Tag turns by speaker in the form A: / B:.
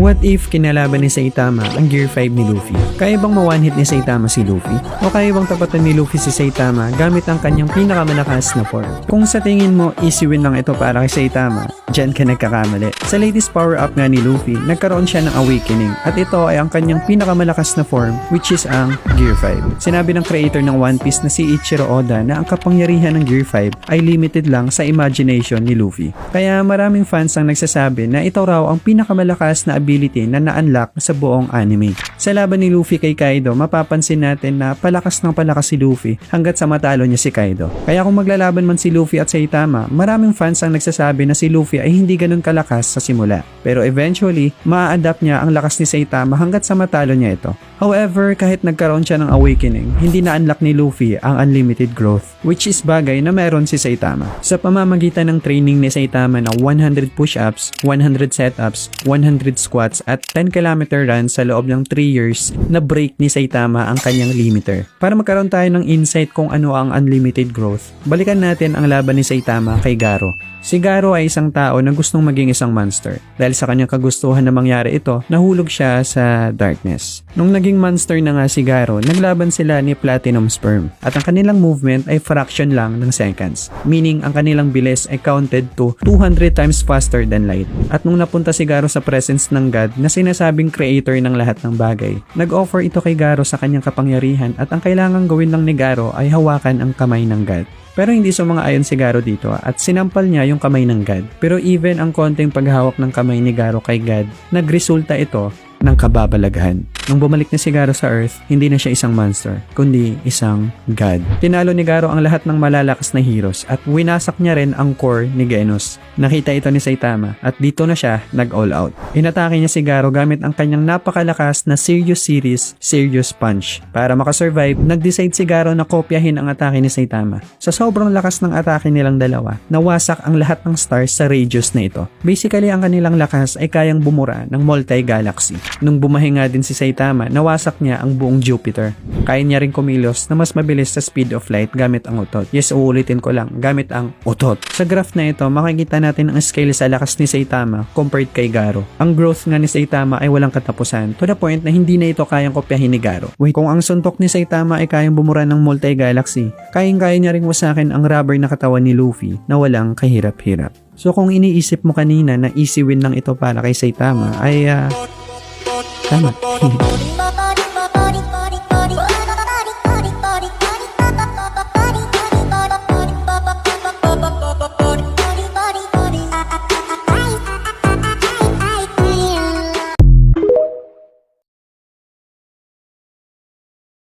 A: What if kinalaban ni Saitama ang Gear 5 ni Luffy? Kaya bang ma-one-hit ni Saitama si Luffy? O kaya bang tapatan ni Luffy si Saitama gamit ang kanyang pinakamalakas na form? Kung sa tingin mo easy win lang ito para kay Saitama, dyan ka nagkakamali. Sa latest power-up nga ni Luffy, nagkaroon siya ng awakening at ito ay ang kanyang pinakamalakas na form which is ang Gear 5. Sinabi ng creator ng One Piece na si Ichiro Oda na ang kapangyarihan ng Gear 5 ay limited lang sa imagination ni Luffy. Kaya maraming fans ang nagsasabi na ito raw ang pinakamalakas na ability na na-unlock sa buong anime. Sa laban ni Luffy kay Kaido, mapapansin natin na palakas ng palakas si Luffy hanggat sa matalo niya si Kaido. Kaya kung maglalaban man si Luffy at Saitama, maraming fans ang nagsasabi na si Luffy ay hindi ganun kalakas sa simula. Pero eventually, maa-adapt niya ang lakas ni Saitama hanggat sa matalo niya ito. However, kahit nagkaroon siya ng awakening, hindi na-unlock ni Luffy ang unlimited growth, which is bagay na meron si Saitama. Sa pamamagitan ng training ni Saitama na 100 push-ups, 100 set-ups, 100 squats at 10km run sa loob ng 3 years, na-break ni Saitama ang kanyang limiter. Para magkaroon tayo ng insight kung ano ang unlimited growth, balikan natin ang laban ni Saitama kay Garo. Si Garo ay isang tao na gustong maging isang monster. Dahil sa kanyang kagustuhan na mangyari ito, nahulog siya sa darkness. Nung naging monster na nga si Garo, naglaban sila ni Platinum Sperm. At ang kanilang movement ay fraction lang ng seconds. Meaning, ang kanilang bilis ay counted to 200 times faster than light. At nung napunta si Garo sa presence ng God na sinasabing creator ng lahat ng bagay, nag-offer ito kay Garo sa kanyang kapangyarihan at ang kailangang gawin lang ni Garo ay hawakan ang kamay ng God. Pero hindi sumang-ayon si Garo dito at sinampal niya yung kamay ng God. Pero even ang konting paghawak ng kamay ni Garo kay God, nagresulta ito ng kababalaghan. Nung bumalik na si Garo sa Earth, hindi na siya isang monster, kundi isang God. Tinalo ni Garo ang lahat ng malalakas na heroes at winasak niya rin ang core ni Genos. Nakita ito ni Saitama at dito na siya nag-all out. Inatake niya si Garo gamit ang kanyang napakalakas na Serious Series, Serious Punch. Para makasurvive, nag-decide si Garo na kopyahin ang atake ni Saitama. Sa sobrang lakas ng atake nilang dalawa, nawasak ang lahat ng stars sa radius na ito. Basically, ang kanilang lakas ay kayang bumura ng multi-galaxy. Nung bumahinga din si Saitama, nawasak niya ang buong Jupiter. Kaya niya rin kumilos na mas mabilis sa speed of light gamit ang utot. Yes, uulitin ko lang, gamit ang utot. Sa graph na ito, makikita natin ang scale sa lakas ni Saitama compared kay Garo. Ang growth nga ni Saitama ay walang katapusan to the point na hindi na ito kayang kopyahin ni Garo. Wait, kung ang suntok ni Saitama ay kayang bumura ng multi-galaxy, kayang-kaya niya rin wasakin ang rubber na katawan ni Luffy na walang kahirap-hirap. So kung iniisip mo kanina na easy win lang ito para kay Saitama, ay tama.